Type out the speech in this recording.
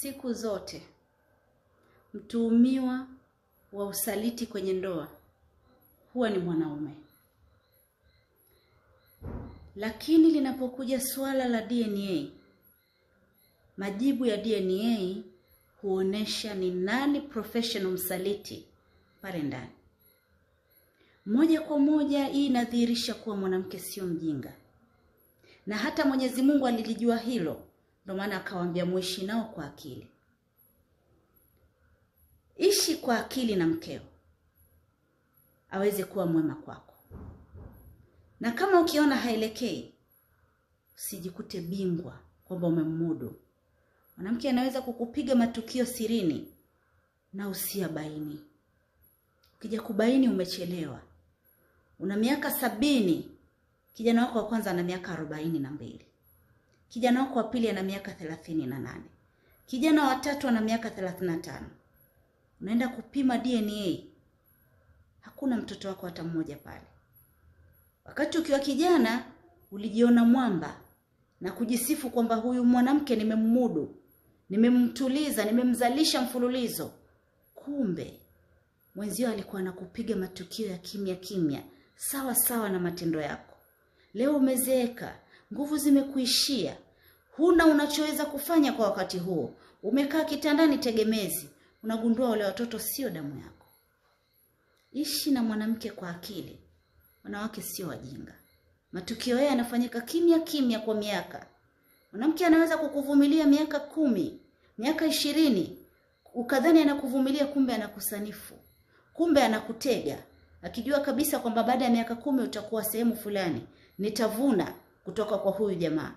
Siku zote mtuhumiwa wa usaliti kwenye ndoa huwa ni mwanaume. Lakini linapokuja swala la DNA, majibu ya DNA huonesha ni nani professional msaliti pale ndani. Moja kwa moja hii inadhihirisha kuwa mwanamke sio mjinga. Na hata Mwenyezi Mungu alilijua hilo, ndio maana akawaambia muishi nao kwa akili. Ishi kwa akili na mkeo aweze kuwa mwema kwako. Na kama ukiona haelekei, usijikute bingwa kwamba umemmudu. Mwanamke anaweza kukupiga matukio sirini na usiyabaini. Ukija kubaini umechelewa. Una miaka 70, kijana wako wa kwanza ana miaka 42. Kijana wako wa pili ana miaka 38. Kijana wa tatu ana miaka 35. Unaenda kupima DNA, hakuna mtoto wako hata mmoja pale. Wakati ukiwa kijana ulijiona mwamba na kujisifu kwamba huyu mwanamke nimemmudu, nimemtuliza, nimemzalisha mfululizo. Kumbe mwenzio alikuwa anakupiga matukio ya kimya kimya, sawa sawa na matendo yako. Leo umezeeka, nguvu zimekuishia, huna unachoweza kufanya kwa wakati huo. Umekaa kitandani tegemezi, unagundua wale watoto sio damu yako. Ishi na mwanamke kwa akili. Wanawake sio wajinga. Matukio haya yanafanyika kimya kimya kwa miaka. Mwanamke anaweza kukuvumilia miaka 10, miaka 20, ukadhani anakuvumilia, kumbe anakusanifu. Kumbe anakutega, akijua kabisa kwamba baada ya miaka 10 utakuwa sehemu fulani, nitavuna kutoka kwa huyu jamaa.